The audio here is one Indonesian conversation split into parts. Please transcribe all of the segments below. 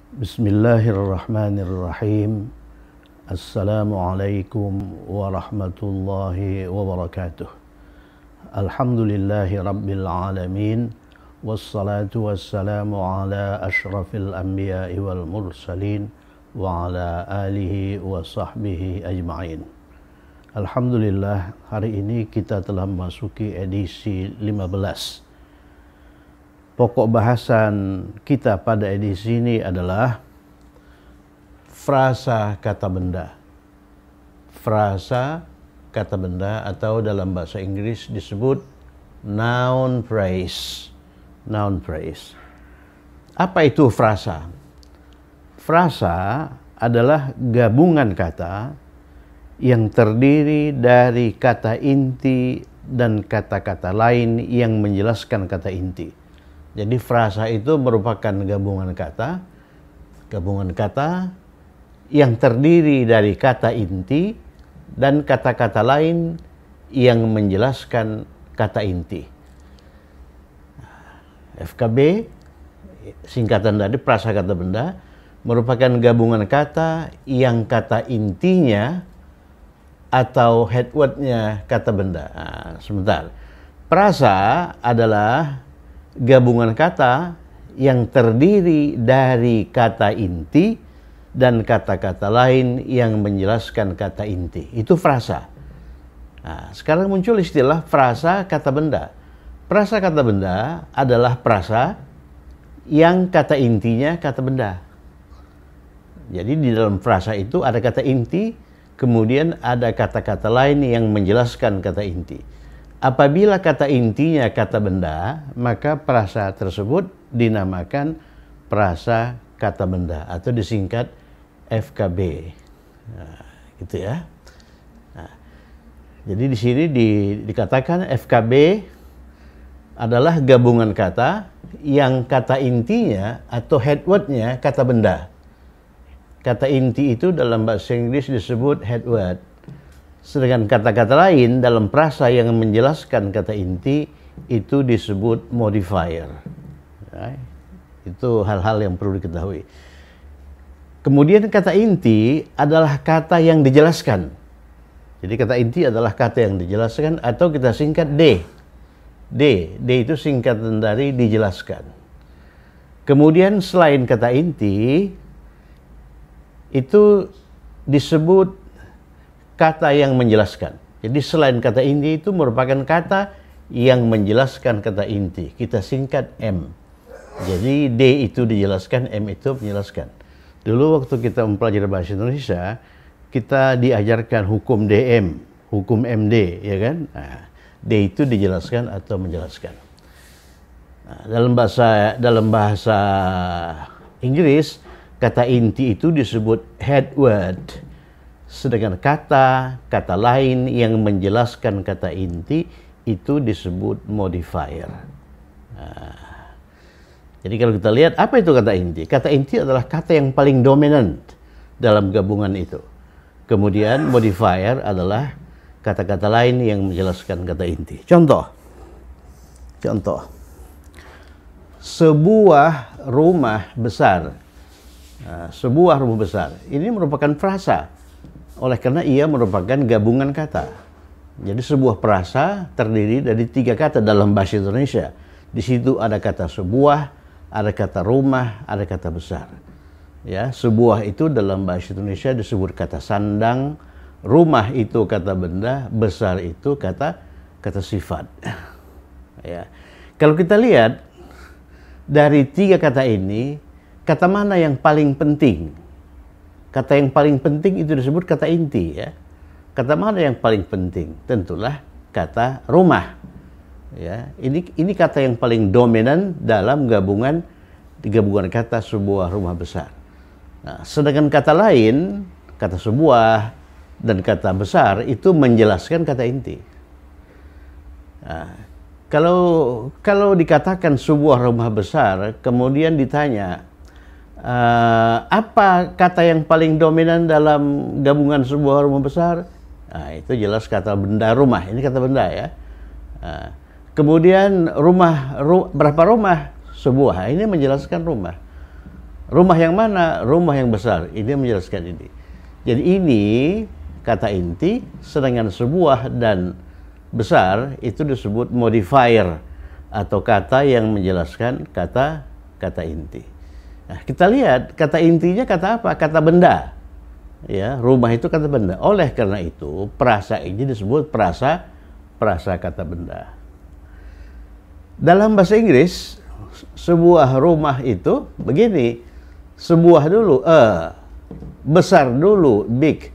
Bismillahirrahmanirrahim. Assalamualaikum warahmatullahi wabarakatuh. Alhamdulillahi rabbil alamin. Wassalatu wassalamu ala ashrafil anbiya'i wal mursalin wa ala alihi wa sahbihi ajma'in. Alhamdulillah, hari ini kita telah memasuki edisi 15. Pokok bahasan kita pada edisi ini adalah frasa kata benda. Frasa kata benda atau dalam bahasa Inggris disebut noun phrase. Noun phrase. Apa itu frasa? Frasa adalah gabungan kata yang terdiri dari kata inti dan kata-kata lain yang menjelaskan kata inti. Jadi frasa itu merupakan gabungan kata yang terdiri dari kata inti dan kata-kata lain yang menjelaskan kata inti. FKB, singkatan dari frasa kata benda, merupakan gabungan kata yang kata intinya atau head word-nya kata benda. Sebentar. Frasa adalah gabungan kata yang terdiri dari kata inti dan kata-kata lain yang menjelaskan kata inti. Itu frasa. Nah, sekarang muncul istilah frasa kata benda. Frasa kata benda adalah frasa yang kata intinya kata benda. Jadi di dalam frasa itu ada kata inti, kemudian ada kata-kata lain yang menjelaskan kata inti. Apabila kata intinya kata benda, maka frasa tersebut dinamakan frasa kata benda atau disingkat FKB. Nah, gitu ya. Nah, jadi di sini dikatakan FKB adalah gabungan kata yang kata intinya atau head word-nya kata benda. Kata inti itu dalam bahasa Inggris disebut head word. Sedangkan kata-kata lain dalam frasa yang menjelaskan kata inti itu disebut modifier. Ya, itu hal-hal yang perlu diketahui. Kemudian kata inti adalah kata yang dijelaskan. Jadi kata inti adalah kata yang dijelaskan atau kita singkat D. D itu singkatan dari dijelaskan. Kemudian selain kata inti itu disebut kata yang menjelaskan. Jadi selain kata inti itu merupakan kata yang menjelaskan kata inti. Kita singkat M. Jadi D itu dijelaskan, M itu menjelaskan. Dulu waktu kita mempelajari bahasa Indonesia, kita diajarkan hukum DM, hukum MD, ya kan? Nah, D itu dijelaskan atau menjelaskan. Nah, dalam bahasa Inggris, kata inti itu disebut head word. Sedangkan kata lain yang menjelaskan kata inti itu disebut modifier. Nah, jadi kalau kita lihat apa itu kata inti? Kata inti adalah kata yang paling dominan dalam gabungan itu. Kemudian modifier adalah kata-kata lain yang menjelaskan kata inti. Contoh. Sebuah rumah besar. Nah, sebuah rumah besar. Ini merupakan frasa. Oleh karena ia merupakan gabungan kata. Jadi sebuah frasa terdiri dari 3 kata dalam bahasa Indonesia. Di situ ada kata sebuah, ada kata rumah, ada kata besar. Ya, sebuah itu dalam bahasa Indonesia disebut kata sandang, rumah itu kata benda, besar itu kata sifat. Ya. Kalau kita lihat dari 3 kata ini, kata mana yang paling penting? Kata yang paling penting itu disebut kata inti, ya. Kata mana yang paling penting? Tentulah kata rumah. Ya, ini kata yang paling dominan dalam gabungan kata sebuah rumah besar. Nah, sedangkan kata lain, kata sebuah dan kata besar itu menjelaskan kata inti. Nah, kalau dikatakan sebuah rumah besar, kemudian ditanya apa kata yang paling dominan dalam gabungan sebuah rumah besar? Nah, itu jelas kata benda rumah. Ini kata benda, ya. Nah, kemudian berapa rumah? Sebuah. Ini menjelaskan rumah. Rumah yang mana? Rumah yang besar. Ini menjelaskan ini. Jadi ini kata inti, sedangkan sebuah dan besar itu disebut modifier atau kata yang menjelaskan kata inti. Nah, kita lihat kata intinya kata apa? Kata benda. Ya, rumah itu kata benda. Oleh karena itu, prasa ini disebut prasa kata benda. Dalam bahasa Inggris, sebuah rumah itu begini. Sebuah dulu, besar dulu, big,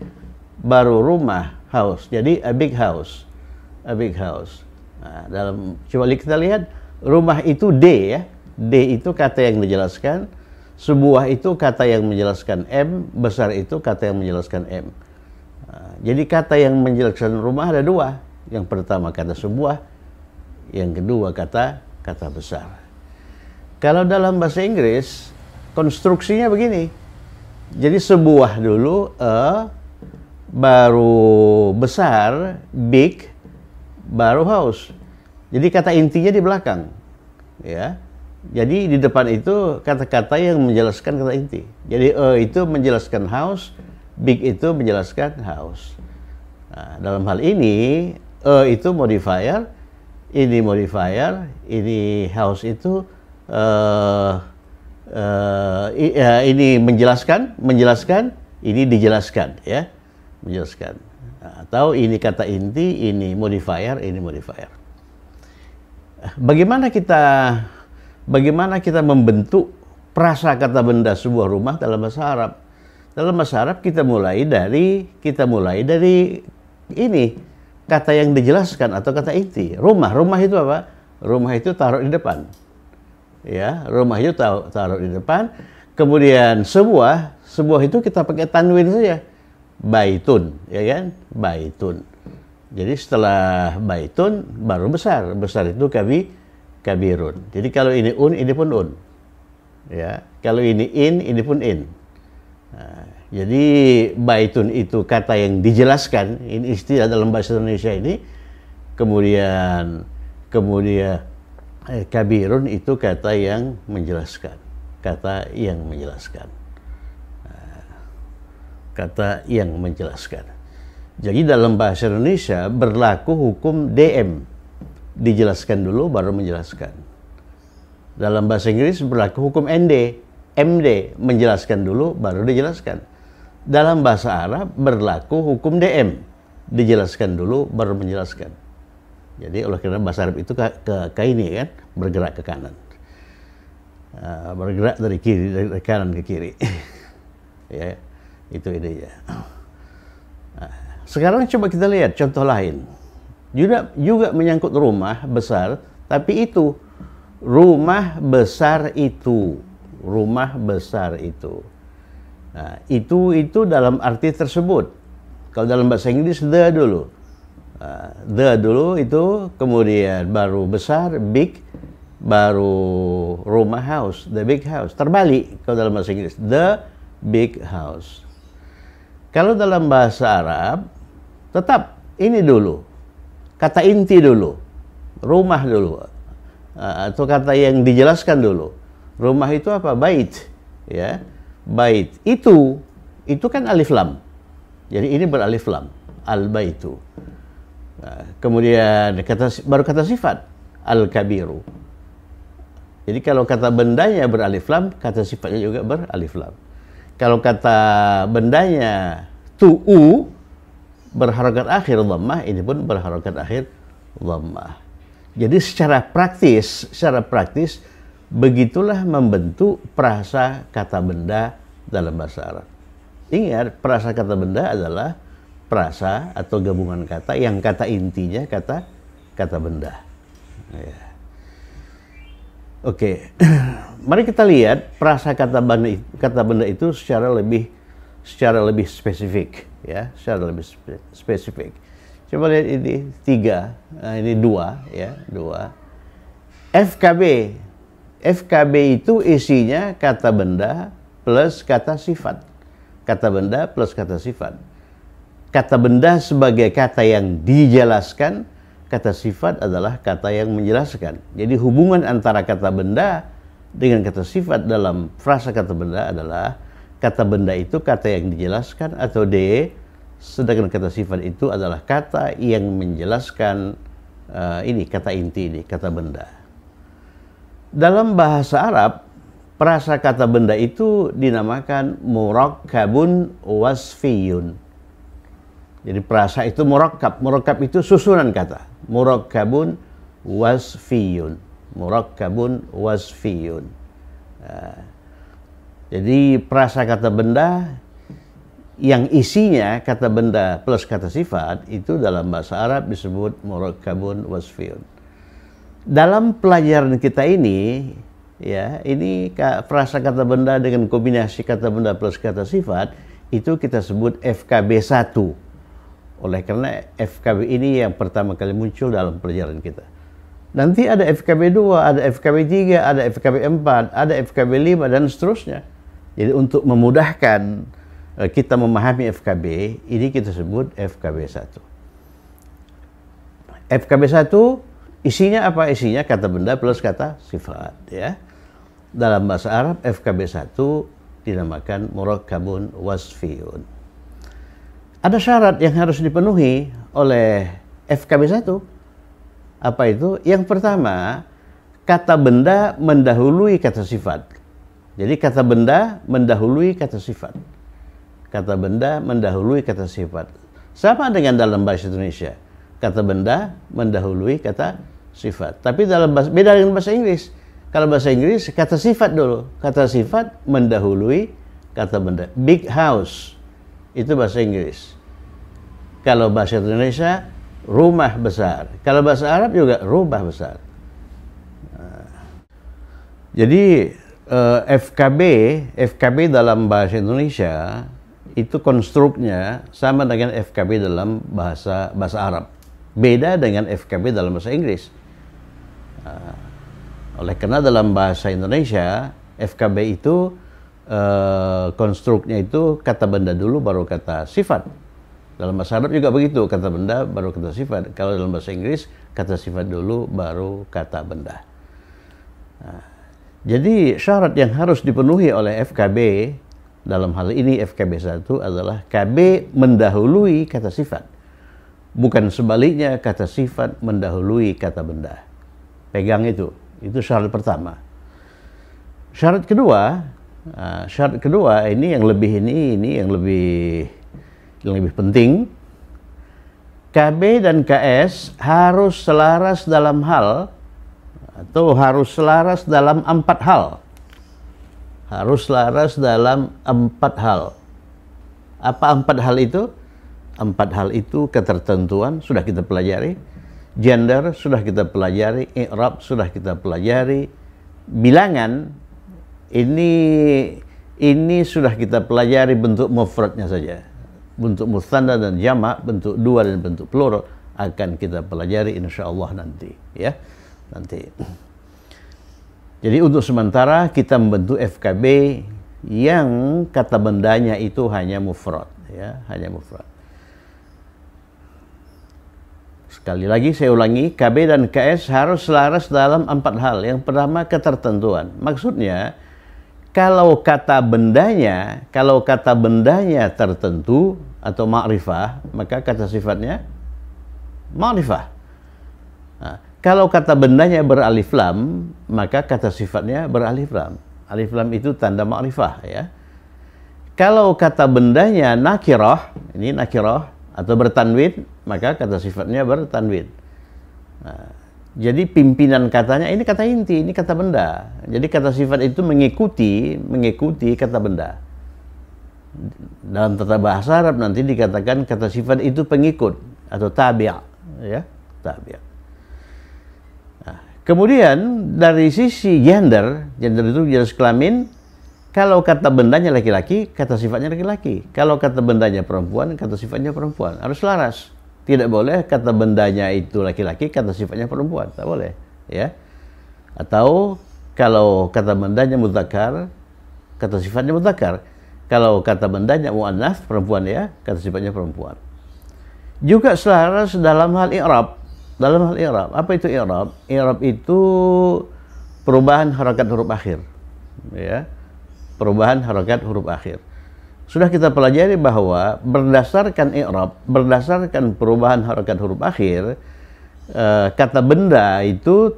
baru rumah, house. Jadi a big house. Nah, coba kita lihat, rumah itu D ya. D itu kata yang dijelaskan, sebuah itu kata yang menjelaskan M, besar itu kata yang menjelaskan M. Nah, jadi kata yang menjelaskan rumah ada dua. Yang pertama kata sebuah, yang kedua kata besar. Kalau dalam bahasa Inggris, konstruksinya begini. Jadi sebuah dulu, baru besar, big, baru house. Jadi kata intinya di belakang. Ya. Jadi di depan itu kata-kata yang menjelaskan kata inti. Jadi itu menjelaskan house, big itu menjelaskan house. Nah, dalam hal ini, itu modifier, ini house itu ini menjelaskan, ini dijelaskan, ya, menjelaskan. Atau ini kata inti, ini modifier, ini modifier. Bagaimana kita membentuk prasakata benda sebuah rumah dalam bahasa Arab? Dalam bahasa Arab kita mulai dari ini kata yang dijelaskan atau kata inti. Rumah itu apa? Rumah itu taruh di depan. Ya, rumah itu taruh di depan. Kemudian sebuah itu kita pakai tanwin saja. Baitun, ya kan? Baitun. Jadi setelah baitun baru besar. Besar itu kabirun. Jadi kalau ini ini pun Ya, kalau ini ini pun in. Nah, jadi baitun itu kata yang dijelaskan, ini istilah dalam bahasa Indonesia ini. Kemudian kabirun itu kata yang menjelaskan. Kata yang menjelaskan. Jadi dalam bahasa Indonesia berlaku hukum DM. Dijelaskan dulu baru menjelaskan. Dalam bahasa Inggris berlaku hukum MD, menjelaskan dulu baru dijelaskan. Dalam bahasa Arab berlaku hukum DM, dijelaskan dulu baru menjelaskan. Jadi oleh karena bahasa Arab itu ke ini kan, bergerak ke kanan. Bergerak dari kanan ke kiri. Ya, itu idenya. Sekarang coba kita lihat contoh lain. Juga menyangkut rumah besar, tapi itu rumah besar itu. Nah, itu dalam arti tersebut. Kalau dalam bahasa Inggris the dulu. The dulu itu, kemudian baru besar, big, baru rumah house, the big house. Terbalik kalau dalam bahasa Inggris, the big house. Kalau dalam bahasa Arab, tetap ini dulu. Kata inti dulu. Rumah dulu. Atau kata yang dijelaskan dulu. Rumah itu apa? Bait, ya. Bait itu kan alif lam. Jadi ini beralif lam, al baitu. Kemudian baru kata sifat, al kabiru. Jadi kalau kata bendanya beralif lam, kata sifatnya juga beralif lam. Kalau kata bendanya tu'u berharokat akhir dhammah, ini pun berharokat akhir dhammah. Jadi secara praktis begitulah membentuk prasa kata benda dalam bahasa Arab. Ingat, prasa kata benda adalah prasa atau gabungan kata yang kata intinya kata benda. Ya. Oke, mari kita lihat prasa kata benda itu secara lebih spesifik, ya, secara lebih spesifik. Coba lihat ini 3, ini 2, ya, 2. FKB itu isinya kata benda plus kata sifat. Kata benda plus kata sifat. Kata benda sebagai kata yang dijelaskan, kata sifat adalah kata yang menjelaskan. Jadi hubungan antara kata benda dengan kata sifat dalam frasa kata benda adalah kata benda itu kata yang dijelaskan atau D, sedangkan kata sifat itu adalah kata yang menjelaskan ini kata inti ini, kata benda. Dalam bahasa Arab, frasa kata benda itu dinamakan murakkabun wasfiyun. Jadi frasa itu murakkab. Murakkab itu susunan kata. Murakkabun wasfiyun. Murakkabun wasfiyun. Jadi frasa kata benda yang isinya kata benda plus kata sifat itu dalam bahasa Arab disebut murakkabun wasfiyun. Dalam pelajaran kita ini, ya, ini frasa kata benda dengan kombinasi kata benda plus kata sifat itu kita sebut FKB 1. Oleh karena FKB ini yang pertama kali muncul dalam pelajaran kita. Nanti ada FKB 2, ada FKB 3, ada FKB 4, ada FKB 5 dan seterusnya. Jadi untuk memudahkan kita memahami FKB, ini kita sebut FKB 1. FKB 1 isinya apa? Isinya kata benda plus kata sifat, ya. Dalam bahasa Arab FKB 1 dinamakan murakkabun wasfiyun. Ada syarat yang harus dipenuhi oleh FKB 1. Apa itu? Yang pertama, kata benda mendahului kata sifat. Jadi kata benda mendahului kata sifat. Kata benda mendahului kata sifat. Sama dengan dalam bahasa Indonesia. Kata benda mendahului kata sifat. Tapi dalam beda dengan bahasa Inggris. Kalau bahasa Inggris kata sifat dulu. Kata sifat mendahului kata benda. Big house itu bahasa Inggris. Kalau bahasa Indonesia rumah besar. Kalau bahasa Arab juga rumah besar. Jadi FKB dalam bahasa Indonesia itu konstruknya sama dengan FKB dalam bahasa Arab. Beda dengan FKB dalam bahasa Inggris. Oleh karena dalam bahasa Indonesia FKB itu konstruknya itu kata benda dulu baru kata sifat. Dalam bahasa Arab juga begitu, kata benda baru kata sifat. Kalau dalam bahasa Inggris kata sifat dulu baru kata benda. Jadi syarat yang harus dipenuhi oleh FKB dalam hal ini FKB 1 adalah KB mendahului kata sifat. Bukan sebaliknya kata sifat mendahului kata benda. Pegang itu syarat pertama. Syarat kedua ini yang lebih penting. KB dan KS harus selaras dalam hal atau harus selaras dalam 4 hal. Harus selaras dalam 4 hal. Apa 4 hal itu? 4 hal itu ketertentuan sudah kita pelajari, gender sudah kita pelajari, i'rab sudah kita pelajari, bilangan ini sudah kita pelajari bentuk mufradnya saja. Bentuk mutsanna dan jamak, bentuk dua dan bentuk plural akan kita pelajari insyaallah nanti, ya. Nanti. Jadi untuk sementara kita membentuk FKB yang kata bendanya itu hanya mufrad, ya, hanya mufrad. Sekali lagi saya ulangi, KB dan KS harus selaras dalam 4 hal. Yang pertama ketertentuan. Maksudnya kalau kata bendanya tertentu atau ma'rifah, maka kata sifatnya ma'rifah. Nah, kalau kata bendanya beralif lam, maka kata sifatnya beralif lam. Alif lam itu tanda ma'rifah, ya. Kalau kata bendanya nakirah, ini nakirah atau bertanwin, maka kata sifatnya bertanwin. Nah, jadi pimpinan katanya ini kata inti, ini kata benda. Jadi kata sifat itu mengikuti kata benda. Dalam tata bahasa Arab nanti dikatakan kata sifat itu pengikut atau tabi', ya, tabi'. Nah, kemudian dari sisi gender itu jenis kelamin. Kalau kata bendanya laki-laki, kata sifatnya laki-laki. Kalau kata bendanya perempuan, kata sifatnya perempuan. Harus selaras. Tidak boleh kata bendanya itu laki-laki, kata sifatnya perempuan. Tak boleh, ya. Atau kalau kata bendanya mudzakkar, kata sifatnya mudzakkar. Kalau kata bendanya muannats, perempuan, ya, kata sifatnya perempuan. Juga selaras dalam hal i'rab. Dalam hal i'rab. Apa itu i'rab? I'rab itu perubahan harokat huruf akhir, ya, perubahan harokat huruf akhir. Sudah kita pelajari bahwa berdasarkan i'rab, berdasarkan perubahan harokat huruf akhir, kata benda itu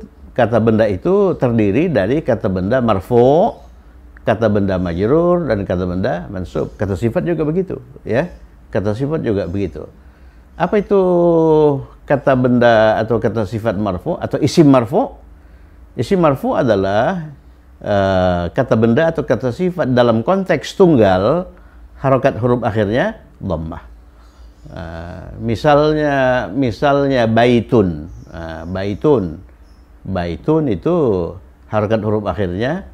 terdiri dari kata benda marfu', kata benda majrur, dan kata benda mansub. Kata sifat juga begitu, ya. Kata sifat juga begitu. Apa itu kata benda atau kata sifat marfu' atau isim marfu'? Isim marfu' adalah kata benda atau kata sifat dalam konteks tunggal, harokat huruf akhirnya dhammah. Misalnya baitun. Baitun itu harokat huruf akhirnya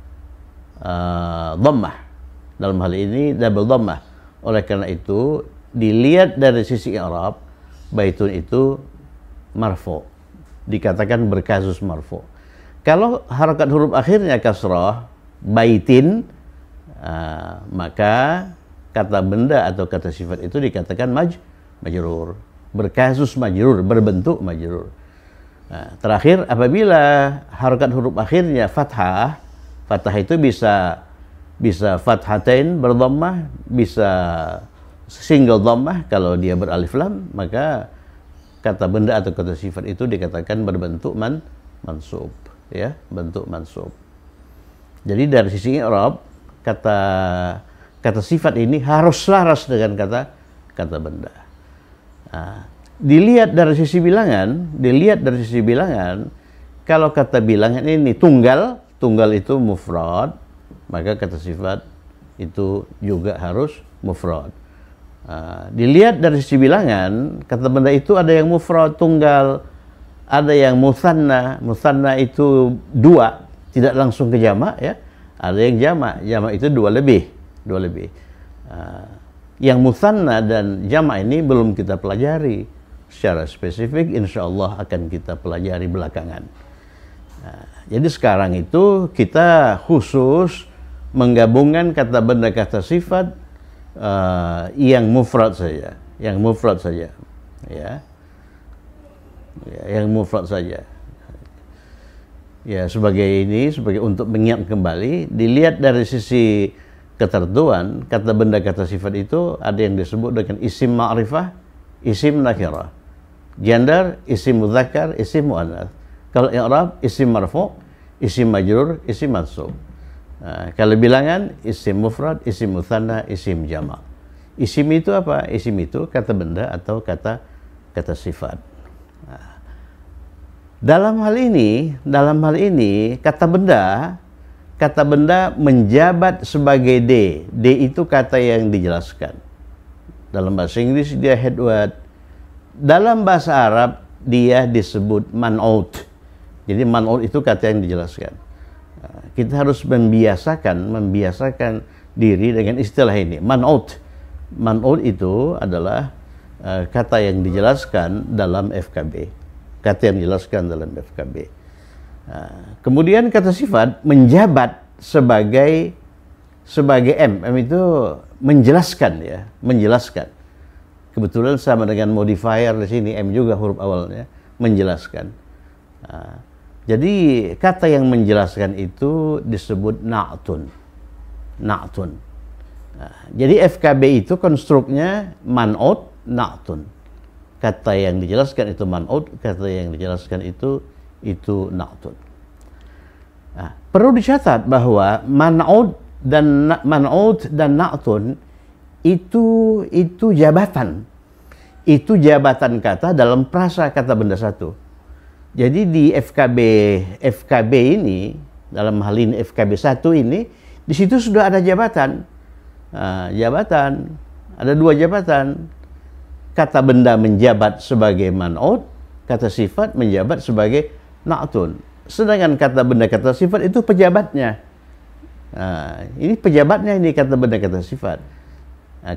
dhammah. Dalam hal ini double dhammah. Oleh karena itu dilihat dari sisi i'rab, baitun itu marfu', dikatakan berkasus marfu'. Kalau harokat huruf akhirnya kasrah, baitin, maka kata benda atau kata sifat itu dikatakan majrur, berkasus majrur, berbentuk majrur. Terakhir, apabila harokat huruf akhirnya fathah, fathah itu bisa fathatain berdhammah, bisa single dhammah. Kalau dia beralif lam, maka kata benda atau kata sifat itu dikatakan berbentuk mansub, ya, bentuk mansub. Jadi dari sisi i'rab, kata sifat ini harus selaras dengan kata benda. Dilihat dari sisi bilangan, kalau kata bilangan ini tunggal itu mufrad, maka kata sifat itu juga harus mufrad. Dilihat dari sisi bilangan, kata benda itu ada yang mufrad tunggal, ada yang musanna itu dua, tidak langsung ke jamak, ya. Ada yang jamak itu dua lebih. Yang musanna dan jamak ini belum kita pelajari secara spesifik, insya Allah akan kita pelajari belakangan. Jadi sekarang itu kita khusus menggabungkan kata benda kata sifat yang mufrad saja, ya, yang mufrad saja. Ya, sebagai untuk mengingat kembali, dilihat dari sisi ketertentuan, kata benda kata sifat itu ada yang disebut dengan isim ma'rifah, isim nakirah, gender, isim mudzakkar, isim muannats. Kalau i'rab, isim marfu', isim majrur, isim mansub. Kalau bilangan, isim mufrad, isim mutsanna, isim jamak. Isim itu apa? Isim itu kata benda atau kata sifat. Dalam hal ini kata benda menjabat sebagai D. D itu kata yang dijelaskan. Dalam bahasa Inggris dia head word. Dalam bahasa Arab dia disebut man'ut. Jadi man'ut itu kata yang dijelaskan. Kita harus membiasakan diri dengan istilah ini. Man'ut itu adalah kata yang dijelaskan dalam FKB. Kata yang dijelaskan dalam FKB. Kemudian kata sifat menjabat sebagai M. M itu menjelaskan, ya, menjelaskan. Kebetulan sama dengan modifier di sini, M juga huruf awalnya, menjelaskan. Jadi kata yang menjelaskan itu disebut na'tun. Jadi FKB itu konstruknya man'ut, na'tun. Kata yang dijelaskan itu man'ut, kata yang dijelaskan itu na'tun. Perlu dicatat bahwa man'ut dan na'tun itu jabatan. Itu jabatan kata dalam prasa kata benda satu. Jadi di FKB ini, dalam hal ini FKB 1 ini, di situ sudah ada jabatan. Ada dua jabatan. Kata benda menjabat sebagai man'ut, kata sifat menjabat sebagai na'tun. Sedangkan kata benda kata sifat itu pejabatnya. Ini pejabatnya, ini kata benda kata sifat.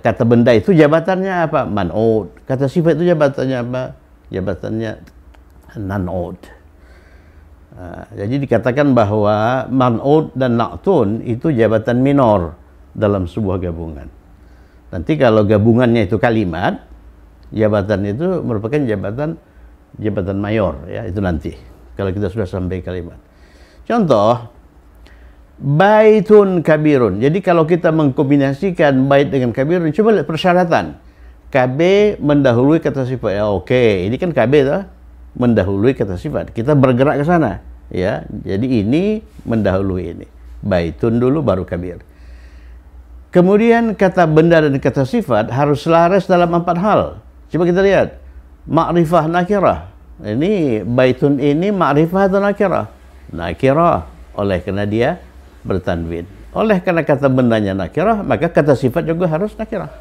Kata benda itu jabatannya apa? Man'ut. Kata sifat itu jabatannya apa? Jabatannya nan'ut. Jadi dikatakan bahwa man'ut dan na'tun itu jabatan minor dalam sebuah gabungan. Nanti kalau gabungannya itu kalimat, jabatan itu merupakan jabatan mayor, ya, itu nanti kalau kita sudah sampai kalimat. Contoh, baitun kabirun. Jadi kalau kita mengkombinasikan bait dengan kabirun, coba lihat persyaratan. KB mendahului kata sifat. Ya, oke, ini kan KB tuh mendahului kata sifat. Kita bergerak ke sana, ya. Jadi ini mendahului ini. Baitun dulu baru kabir. Kemudian kata benda dan kata sifat harus selaras dalam 4 hal. Coba kita lihat. Ma'rifah nakirah. Ini baitun ini ma'rifah atau nakirah? Nakirah. Oleh karena dia bertanwin. Oleh karena kata bendanya nakirah, maka kata sifat juga harus nakirah.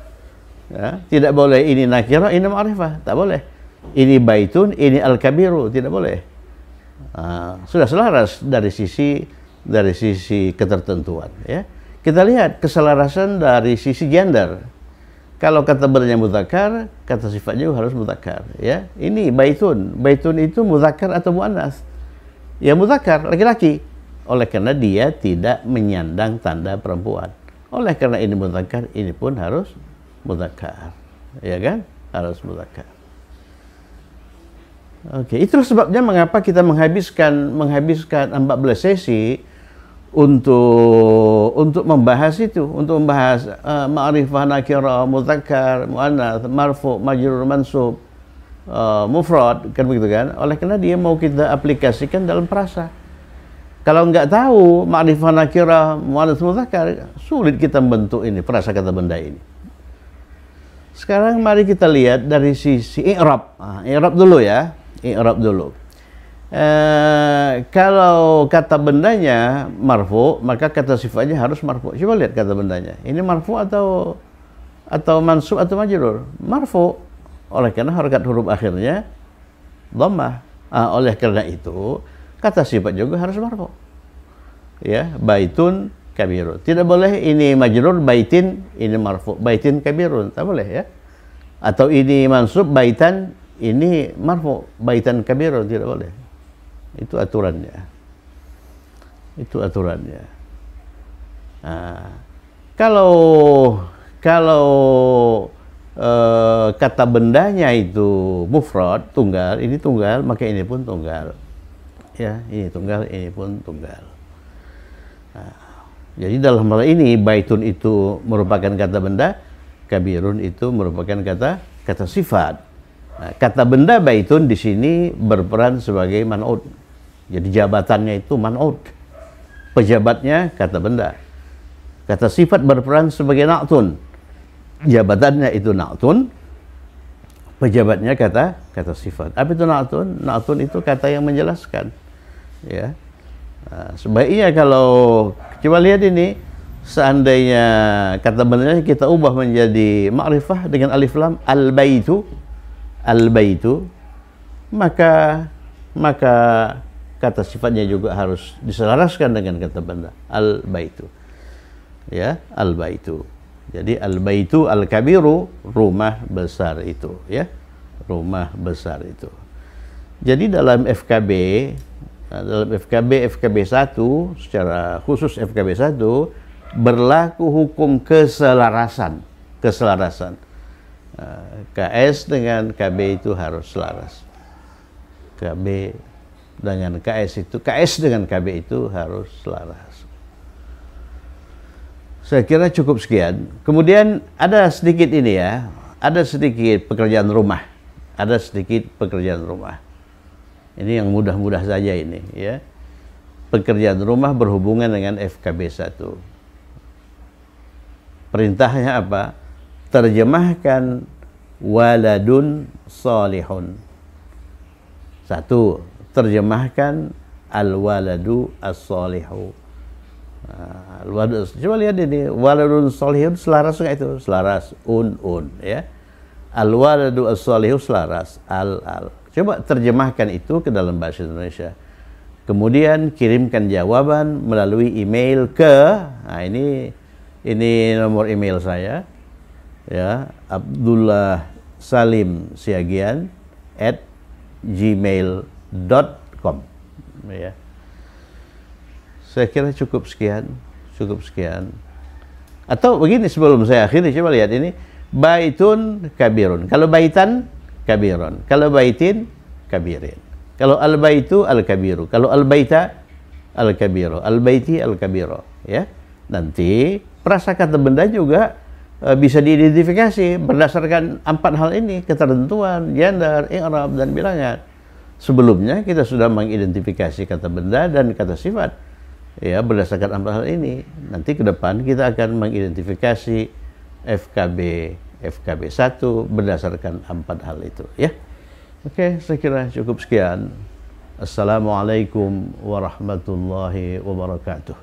Ya, tidak boleh ini nakirah, ini ma'rifah. Tak boleh. Ini baitun, ini al-kabiru. Tidak boleh. Sudah selaras dari sisi ketertentuan. Ya. Kita lihat keselarasan dari sisi gender. Kalau kata bendanya mudzakkar, kata sifatnya harus mudzakkar. Ya. Ini baitun. Baitun itu mudzakkar atau muannas? Ya mudzakkar, laki-laki. Oleh karena dia tidak menyandang tanda perempuan. Oleh karena ini mudzakkar, ini pun harus mudzakkar. Ya kan? Harus mudzakkar. Oke, itulah sebabnya mengapa kita menghabiskan 14 sesi untuk membahas itu, untuk membahas ma'rifah nakirah, mudzakkar, muannats, marfu, majrur, mansub, mufrad, kan begitu kan? Oleh karena dia mau kita aplikasikan dalam prasa. Kalau nggak tahu ma'rifah nakirah, muannats, mudzakkar, sulit kita membentuk ini prasa kata benda ini. Sekarang mari kita lihat dari sisi i'rab. I'rab dulu ya, i'rab dulu. Kalau kata bendanya marfu, maka kata sifatnya harus marfu. Coba lihat kata bendanya. Ini marfu atau mansub atau majrur? Marfu. Oleh karena harakat huruf akhirnya dhammah. Oleh karena itu, kata sifat juga harus marfu. Ya, baitun kabirun. Tidak boleh ini majrur baitin, ini marfu. Baitin kabirun, tak boleh ya. Atau ini mansub baitan, ini marfu. Baitan kabirun, tidak boleh. Itu aturannya. Itu aturannya. Kalau kata bendanya itu mufrad, tunggal, ini tunggal, maka ini pun tunggal. Ya, ini tunggal, ini pun tunggal. Jadi dalam hal ini baitun itu merupakan kata benda, kabirun itu merupakan kata sifat. Kata benda baitun di sini berperan sebagai man'ud. Jadi jabatannya itu man'ud. Pejabatnya kata benda. Kata sifat berperan sebagai na'tun. Jabatannya itu na'tun. Pejabatnya kata sifat. Apa itu na'tun? Na'tun itu kata yang menjelaskan. Ya. Sebaiknya kalau coba lihat ini, seandainya kata bendanya kita ubah menjadi ma'rifah dengan alif lam, al-baitu, maka kata sifatnya juga harus diselaraskan dengan kata benda, al-baitu. Ya, al-baitu. Jadi al-baitu al-kabiru, rumah besar itu, ya. Rumah besar itu. Jadi dalam FKB 1 secara khusus FKB 1 berlaku hukum keselarasan. KS dengan KB itu harus selaras. KB dengan KS dengan KB itu harus selaras. Saya kira cukup sekian. Kemudian ada sedikit ini ya, ada sedikit pekerjaan rumah. Ini yang mudah-mudah saja ini ya. Pekerjaan rumah berhubungan dengan FKB 1. Perintahnya apa? Terjemahkan waladun salihun. 1. Terjemahkan al-waladu as-salihu. Coba lihat ini, waladun salihun selaras enggak itu? Selaras, ya. Al-waladu as-salihu selaras, al. Coba terjemahkan itu ke dalam bahasa Indonesia. Kemudian kirimkan jawaban melalui email ke, ini nomor email saya, ya, abdullahsalimsiagian@gmail.com, ya. Saya kira cukup sekian. Atau begini sebelum saya akhiri, coba lihat ini, baitun kabirun. Kalau baitan kabirun, kalau baitin kabirin. Kalau al-baitu al-kabiru, kalau al-baita al-kabiro, al-baiti al-kabiro, ya. Nanti prasakata benda juga bisa diidentifikasi berdasarkan 4 hal ini, ketentuan, gender, i'rab, dan bilangan. Sebelumnya kita sudah mengidentifikasi kata benda dan kata sifat, ya, berdasarkan 4 hal ini. Nanti ke depan kita akan mengidentifikasi FKB 1 berdasarkan 4 hal itu, ya. Oke, saya kira cukup sekian. Assalamualaikum warahmatullahi wabarakatuh.